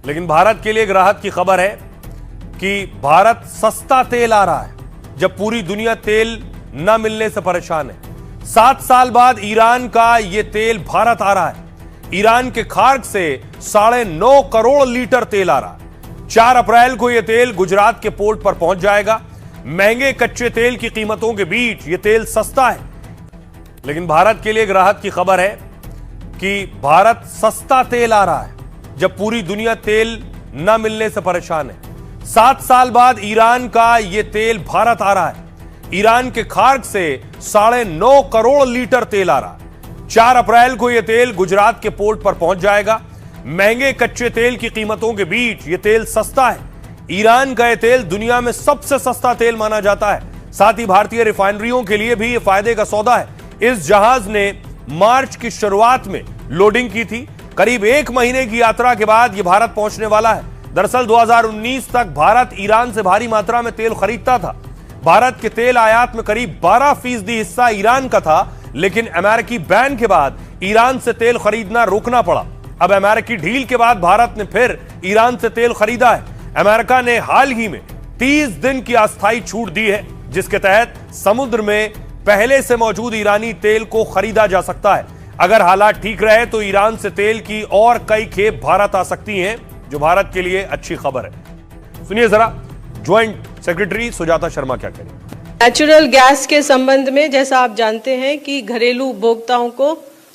लेकिन भारत के लिए एक राहत की खबर है कि भारत सस्ता तेल आ रहा है, जब पूरी दुनिया तेल न मिलने से परेशान है। 7 साल बाद ईरान का यह तेल भारत आ रहा है। ईरान के खार्ग से 9.5 करोड़ लीटर तेल आ रहा है। 4 अप्रैल को यह तेल गुजरात के पोर्ट पर पहुंच जाएगा। महंगे कच्चे तेल की कीमतों के बीच यह तेल सस्ता है, लेकिन भारत के लिए एक राहत की खबर है कि भारत सस्ता तेल आ रहा है, जब पूरी दुनिया तेल न मिलने से परेशान है। 7 साल बाद ईरान का यह तेल भारत आ रहा है। ईरान के खार्ग से 9.5 करोड़ लीटर तेल आ रहा है। 4 अप्रैल को यह तेल गुजरात के पोर्ट पर पहुंच जाएगा। महंगे कच्चे तेल की कीमतों के बीच यह तेल सस्ता है। ईरान का यह तेल दुनिया में सबसे सस्ता तेल माना जाता है। साथ ही भारतीय रिफाइनरियों के लिए भी यह फायदे का सौदा है। इस जहाज ने मार्च की शुरुआत में लोडिंग की थी। करीब 1 महीने की यात्रा के बाद यह भारत पहुंचने वाला है। दरअसल 2019 तक भारत ईरान से भारी मात्रा में तेल खरीदता था। भारत के तेल आयात में करीब 12% हिस्सा ईरान का था, लेकिन अमेरिकी बैन के बाद ईरान से तेल खरीदना रोकना पड़ा। अब अमेरिकी ढील के बाद भारत ने फिर ईरान से तेल खरीदा है। अमेरिका ने हाल ही में 30 दिन की अस्थायी छूट दी है, जिसके तहत समुद्र में पहले से मौजूद ईरानी तेल को खरीदा जा सकता है। अगर हालात ठीक रहे तो ईरान से तेल की और कई खेप भारत आ सकती हैं, जो भारत के लिए अच्छी खबर है। सुनिए जरा ज्वाइंट सेक्रेटरी सुजाता शर्मा क्या करें। नेचुरल गैस के संबंध में जैसा आप जानते हैं कि घरेलू उपभोक्ताओं को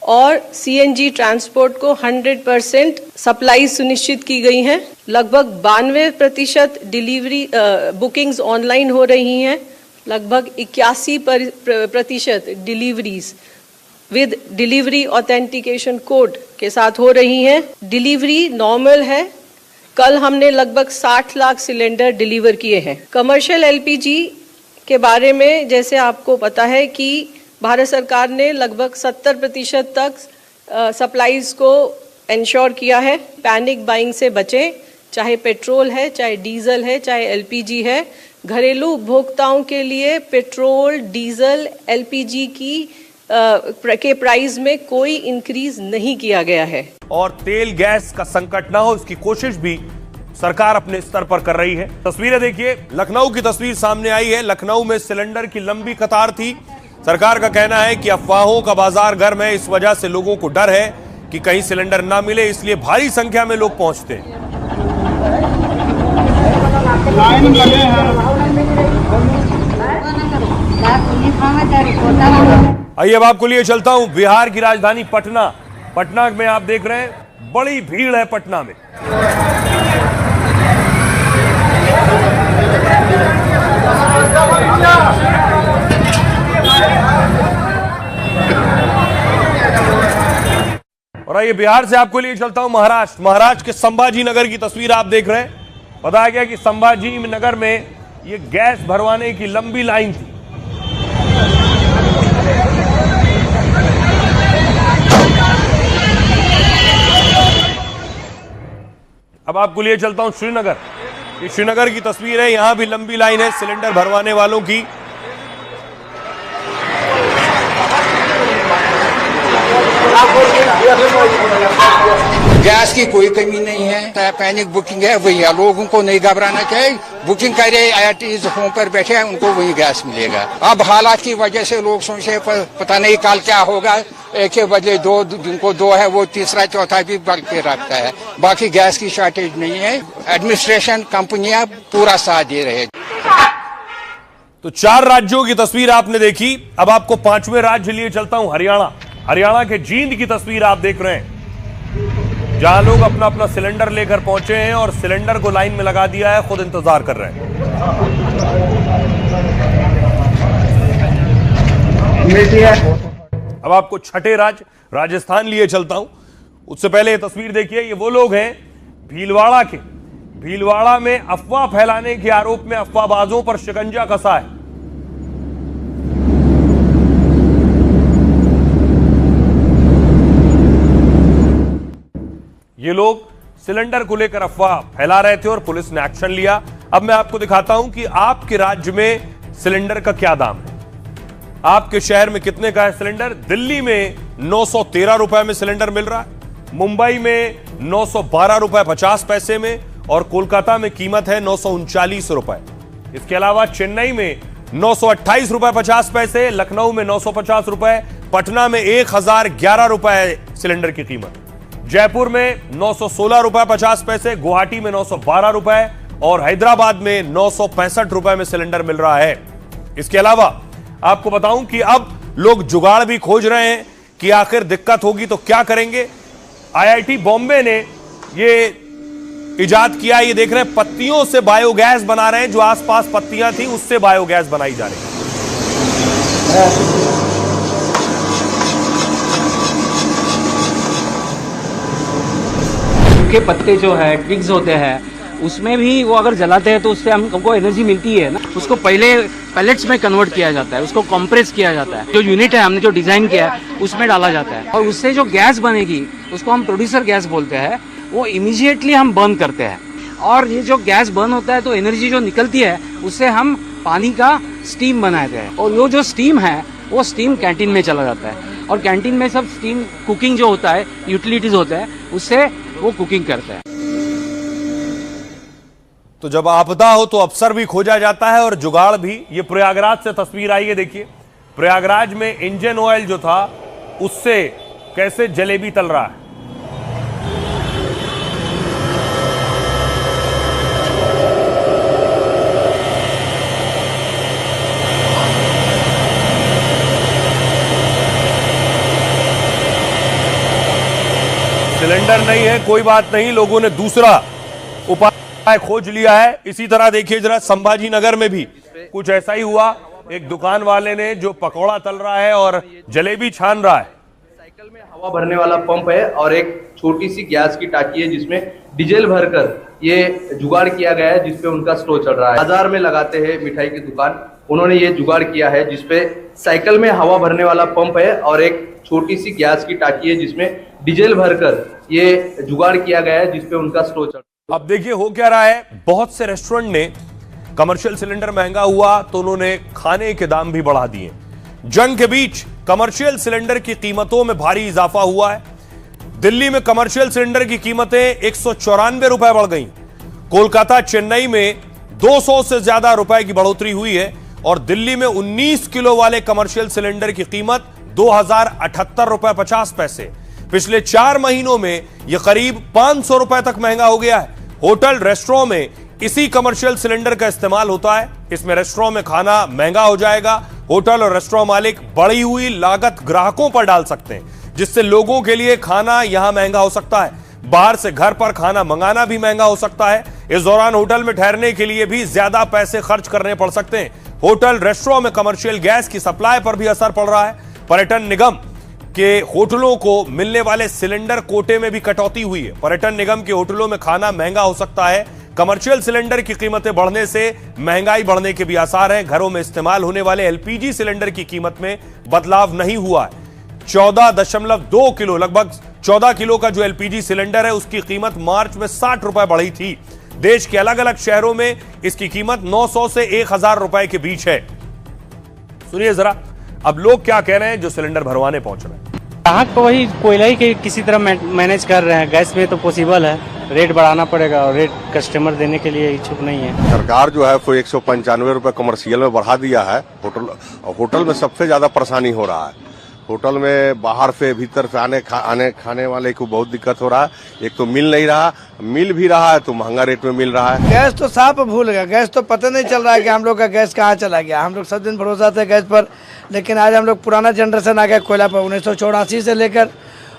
और सीएनजी ट्रांसपोर्ट को 100% सप्लाई सुनिश्चित की गई हैं। लगभग 92% डिलीवरी बुकिंग्स ऑनलाइन हो रही हैं। लगभग 81% deliveries with delivery authentication code के साथ हो रही हैं। डिलीवरी नॉर्मल है। कल हमने लगभग 60 लाख सिलेंडर डिलीवर किए हैं। कमर्शियल एलपीजी के बारे में जैसे आपको पता है कि भारत सरकार ने लगभग 70% तक सप्लाईज को इंश्योर किया है। पैनिक बाइंग से बचें, चाहे पेट्रोल है, चाहे डीजल है, चाहे एलपीजी है। घरेलू उपभोक्ताओं के लिए पेट्रोल, डीजल, एलपीजी के प्राइस में कोई इंक्रीज नहीं किया गया है। और तेल गैस का संकट ना हो, इसकी कोशिश भी सरकार अपने स्तर पर कर रही है। तस्वीरें देखिए, लखनऊ की तस्वीर सामने आई है। लखनऊ में सिलेंडर की लंबी कतार थी। सरकार का कहना है कि अफवाहों का बाजार गर्म है, इस वजह से लोगों को डर है कि कहीं सिलेंडर ना मिले, इसलिए भारी संख्या में लोग पहुंचते हैं। आइए अब आपको लिए चलता हूं बिहार की राजधानी पटना में आप देख रहे हैं बड़ी भीड़ है पटना में। और आइए बिहार से आपको लिए चलता हूं महाराष्ट्र के संभाजी नगर की तस्वीर आप देख रहे हैं। बताया गया कि संभाजी नगर में ये गैस भरवाने की लंबी लाइन थी। अब आपको लिए चलता हूं श्रीनगर। ये श्रीनगर की तस्वीर है। यहां भी लंबी लाइन है सिलेंडर भरवाने वालों की। गैस की कोई कमी नहीं है। पैनिक बुकिंग है, वही है। लोगों को नहीं घबराना चाहिए। बुकिंग करे, एटलीस्ट होम पर बैठे हैं, उनको वही गैस मिलेगा। अब हालात की वजह से लोग सोचे पता नहीं कल क्या होगा। एक के बदले 2, जिनको 2 है वो तीसरा चौथा भी बल पे रखता है। बाकी गैस की शॉर्टेज नहीं है। एडमिनिस्ट्रेशन, कंपनियां पूरा साथ दे रहे हैं। तो 4 राज्यों की तस्वीर आपने देखी। अब आपको 5वें राज्य लिए चलता हूं हरियाणा के जींद की तस्वीर आप देख रहे हैं, जहां लोग अपना सिलेंडर लेकर पहुंचे हैं और सिलेंडर को लाइन में लगा दिया है, खुद इंतजार कर रहे हैं। अब आपको छठे राज्य राजस्थान लिए चलता हूं। उससे पहले ये तस्वीर देखिए। ये वो लोग हैं भीलवाड़ा में अफवाह फैलाने के आरोप में अफवाहबाजों पर शिकंजा कसा है। ये लोग सिलेंडर को लेकर अफवाह फैला रहे थे और पुलिस ने एक्शन लिया। अब मैं आपको दिखाता हूं कि आपके राज्य में सिलेंडर का क्या दाम है। आपके शहर में कितने का है सिलेंडर? दिल्ली में 913 रुपए में सिलेंडर मिल रहा है, मुंबई में 912 रुपए 50 पैसे में और कोलकाता में कीमत है 939 रुपए। इसके अलावा चेन्नई में 928 रुपए 50 पैसे, लखनऊ में 950 रुपए, पटना में 1011 रुपए सिलेंडर की कीमत, जयपुर में 916 रुपए 50 पैसे, गुवाहाटी में 912 रुपए और हैदराबाद में 965 रुपए में सिलेंडर मिल रहा है। इसके अलावा आपको बताऊं कि अब लोग जुगाड़ भी खोज रहे हैं कि आखिर दिक्कत होगी तो क्या करेंगे। आईआईटी बॉम्बे ने ये इजाद किया, ये देख रहे हैं पत्तियों से बायोगैस बना रहे हैं, जो आसपास पत्तियां थी उससे बायोगैस बनाई जा रही है। के पत्ते जो है ट्विग्स होते हैं उसमें भी वो अगर जलाते हैं तो उससे हमको एनर्जी मिलती है ना। उसको पहले पैलेट्स में कन्वर्ट किया जाता है, उसको कंप्रेस किया जाता है, जो यूनिट है हमने जो डिजाइन किया है उसमें डाला जाता है और उससे जो गैस बनेगी उसको हम प्रोड्यूसर गैस बोलते हैं। वो इमीडिएटली हम बर्न करते हैं और ये जो गैस बर्न होता है तो एनर्जी जो निकलती है उससे हम पानी का स्टीम बनाते हैं और वो जो स्टीम है वो स्टीम कैंटीन में चला जाता है और कैंटीन में सब स्टीम कुकिंग जो होता है, यूटिलिटीज होता है, उससे वो कुकिंग करते हैं। तो जब आपदा हो तो अफसर भी खोजा जाता है और जुगाड़ भी। ये प्रयागराज से तस्वीर आई है, देखिए प्रयागराज में इंजन ऑयल जो था उससे कैसे जलेबी तल रहा है। सिलेंडर नहीं है, कोई बात नहीं, लोगों ने दूसरा उपाय खोज लिया है। इसी तरह देखिए जरा संभाजी नगर में भी कुछ ऐसा ही हुआ। एक दुकान वाले ने जो पकौड़ा तल रहा है और जलेबी छान रहा है। साइकिल में हवा भरने वाला पंप है और एक छोटी सी गैस की टाकी है जिसमें डीजल भरकर ये जुगाड़ किया गया है, जिसपे उनका स्टोव चल रहा है। बाजार में लगाते हैं मिठाई की दुकान, उन्होंने ये जुगाड़ किया है जिसपे साइकिल में हवा भरने वाला पंप है और एक छोटी सी गैस की टाकी है जिसमें डीजल भरकर ये जुगाड़ किया गया है, जिसपे उनका स्टोव चल रहा है। अब देखिए हो क्या रहा है, बहुत से रेस्टोरेंट ने कमर्शियल सिलेंडर महंगा हुआ तो उन्होंने खाने के दाम भी बढ़ा दिए। जंग के बीच कमर्शियल सिलेंडर की कीमतों में भारी इजाफा हुआ है। दिल्ली में कमर्शियल सिलेंडर की कीमतें 194 रुपए बढ़ गई। कोलकाता, चेन्नई में 200 से ज्यादा रुपए की बढ़ोतरी हुई है और दिल्ली में 19 किलो वाले कमर्शियल सिलेंडर की कीमत 2078 रुपए 50 पैसे। पिछले 4 महीनों में यह करीब 500 रुपए तक महंगा हो गया है। होटल, रेस्टोरेंट में इसी कमर्शियल सिलेंडर का इस्तेमाल होता है। इसमें रेस्टोरेंट में खाना महंगा हो जाएगा। होटल और रेस्टोरेंट मालिक बढ़ी हुई लागत ग्राहकों पर डाल सकते हैं, जिससे लोगों के लिए खाना यहां महंगा हो सकता है। बाहर से घर पर खाना मंगाना भी महंगा हो सकता है। इस दौरान होटल में ठहरने के लिए भी ज्यादा पैसे खर्च करने पड़ सकते हैं। होटल, रेस्टोरेंट में कमर्शियल गैस की सप्लाई पर भी असर पड़ रहा है। पर्यटन निगम के होटलों को मिलने वाले सिलेंडर कोटे में भी कटौती हुई है। पर्यटन निगम के होटलों में खाना महंगा हो सकता है। कमर्शियल सिलेंडर की कीमतें बढ़ने से महंगाई बढ़ने के भी आसार हैं। घरों में इस्तेमाल होने वाले एलपीजी सिलेंडर की कीमत में बदलाव नहीं हुआ है। 14.2 किलो, लगभग 14 किलो का जो एलपीजी सिलेंडर है उसकी कीमत मार्च में 60 रुपए बढ़ी थी। देश के अलग अलग शहरों में इसकी कीमत 900 से 1000 रुपए के बीच है। सुनिए जरा अब लोग क्या कह रहे हैं जो सिलेंडर भरवाने पहुंच रहे हैं। ग्राहक तो वही कोयला ही के किसी तरह मैनेज कर रहे हैं। गैस में तो पॉसिबल है, रेट बढ़ाना पड़ेगा और रेट कस्टमर देने के लिए इच्छुक नहीं है। सरकार जो है वो 195 रुपए कमर्शियल में बढ़ा दिया है। होटल में सबसे ज्यादा परेशानी हो रहा है। होटल में बाहर से भीतर से खाने वाले को बहुत दिक्कत हो रहा है। एक तो मिल नहीं रहा, मिल भी रहा है तो महंगा रेट में मिल रहा है। गैस तो साफ भूल गया, गैस तो पता नहीं चल रहा है कि हम लोग का गैस कहाँ चला गया। हम लोग सब दिन भरोसा थे गैस पर, लेकिन आज हम लोग पुराना जनरेशन आ गया कोयला पर। 1984 से लेकर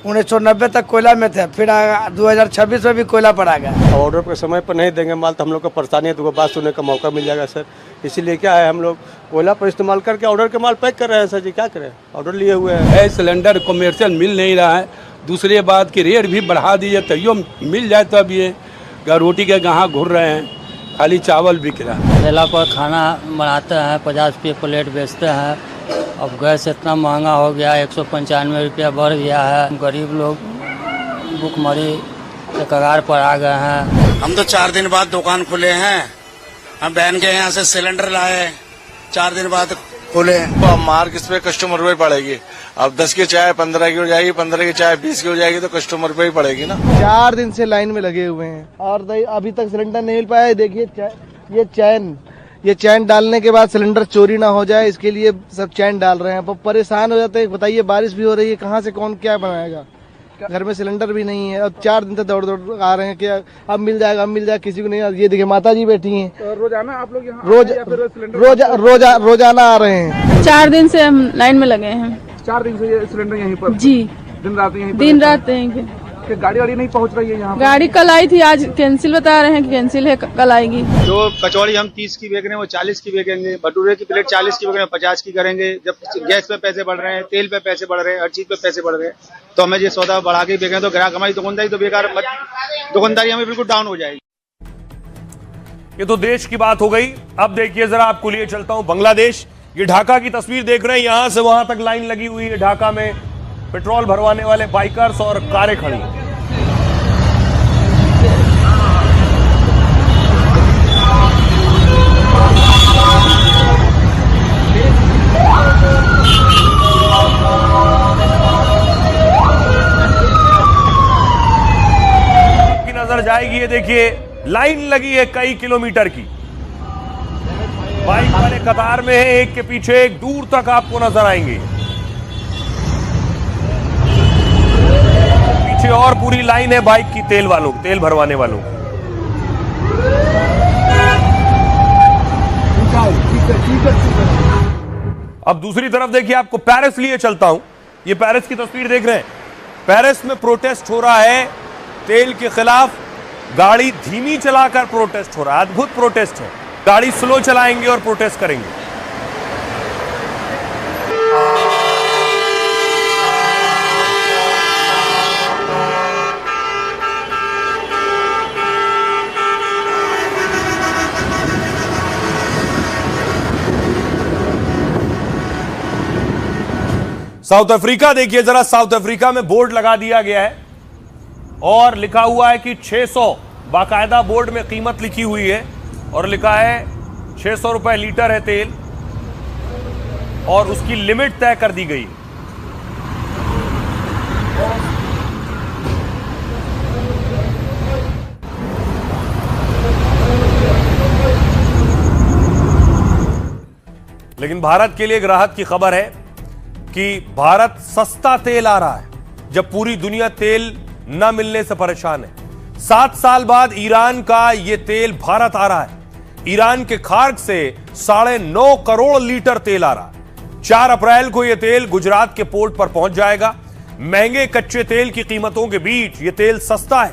1990 तक कोयला में थे, फिर 2026 में भी कोयला पर आ गया। ऑर्डर पर समय पर नहीं देंगे माल तो हम लोग को परेशानी है, तो बात सुनने का मौका मिल जाएगा सर। इसीलिए क्या है, हम लोग कोयला पर इस्तेमाल करके ऑर्डर के माल पैक कर रहे हैं सर जी। क्या करें, ऑर्डर लिए हुए हैं। सिलेंडर कमर्शियल मिल नहीं रहा है। दूसरी बात की रेट भी बढ़ा दीजिए तैयो मिल जाए, तब ये रोटी के गाहक घूर रहे हैं, खाली चावल बिक रहा है। ठेला पर खाना बनाते हैं, 50 रुपये प्लेट बेचते हैं। अब गैस इतना महंगा हो गया, 195 रुपया बढ़ गया है। गरीब लोग भूखमरी के कगार पर आ गए हैं। हम तो 4 दिन बाद दुकान खुले हैं। हम बहन के यहाँ से सिलेंडर लाए, 4 दिन बाद खोले हैं। तो अब मार्क इस पे कस्टमर पे पड़ेगी। अब 10 की चाय 15 की हो जाएगी, 15 की चाय 20 की हो जाएगी, तो कस्टमर पे ही पड़ेगी ना। 4 दिन से लाइन में लगे हुए हैं और अभी तक सिलेंडर नहीं मिल पाया है। देखिए ये चैन डालने के बाद सिलेंडर चोरी ना हो जाए, इसके लिए सब चैन डाल रहे हैं। अब परेशान हो जाते हैं। बताइए, बारिश भी हो रही है, कहाँ से कौन क्या बनाएगा। घर में सिलेंडर भी नहीं है। अब 4 दिन से दौड़ आ रहे हैं कि अब मिल जाएगा, अब मिल जाएगा, किसी को नहीं। ये देखिए माता जी बैठी हैं। तो रोजाना आप लोग यहाँ रोजाना आ रहे हैं। 4 दिन से हम लाइन में लगे हैं। 4 दिन से ये सिलेंडर यहीं पर? जी, दिन रात यहीं पर? दिन रात यहीं पे। गाड़ी वाड़ी नहीं पहुँच रही है यहाँ? गाड़ी कल आई थी, आज कैंसिल बता रहे हैं कि कैंसिल है, कल आएगी। जो कचौड़ी हम 30 की बेच रहे हैं वो 40 की बेचेंगे। भटूरे की प्लेट 40 की बेच रहे हैं 50 की करेंगे। जब गैस पे पैसे बढ़ रहे हैं, तेल पे पैसे बढ़ रहे हैं, हर चीज पे पैसे बढ़ रहे हैं, तो हमें ये सौदा बढ़ा के बेचेंगे तो ग्राहक हमारी दुकानदारी तो बेकार, दुकानदारी हमें बिल्कुल डाउन हो जाएगी। ये तो देश की बात हो गई। अब देखिए जरा, आपको लिए चलता हूं बांग्लादेश। ये ढाका की तस्वीर देख रहे हैं। यहां से वहां तक लाइन लगी हुई है। ढाका में पेट्रोल भरवाने वाले बाइकर्स और कारें खड़ी। नजर जाएगी, ये देखिए लाइन लगी है कई किलोमीटर की। बाइक वाले कतार में है, एक के पीछे एक, दूर तक आपको नजर आएंगे। पीछे और पूरी लाइन है बाइक की, तेल भरवाने वालों की। अब दूसरी तरफ देखिए, आपको पेरिस लिए चलता हूं। ये पेरिस की तस्वीर देख रहे हैं। पेरिस में प्रोटेस्ट हो रहा है तेल के खिलाफ। गाड़ी धीमी चलाकर प्रोटेस्ट हो रहा है। अद्भुत प्रोटेस्ट है। गाड़ी स्लो चलाएंगे और प्रोटेस्ट करेंगे। साउथ अफ्रीका देखिए जरा। साउथ अफ्रीका में बोर्ड लगा दिया गया है और लिखा हुआ है कि 600, बाकायदा बोर्ड में कीमत लिखी हुई है और लिखा है 600 रुपए लीटर है तेल और उसकी लिमिट तय कर दी गई। लेकिन भारत के लिए एक राहत की खबर है कि भारत सस्ता तेल आ रहा है, जब पूरी दुनिया तेल न मिलने से परेशान है। 7 साल बाद ईरान का यह तेल भारत आ रहा है। ईरान के खार्ग से 9.5 करोड़ लीटर तेल आ रहा है। 4 अप्रैल को यह तेल गुजरात के पोर्ट पर पहुंच जाएगा। महंगे कच्चे तेल की कीमतों के बीच यह तेल सस्ता है।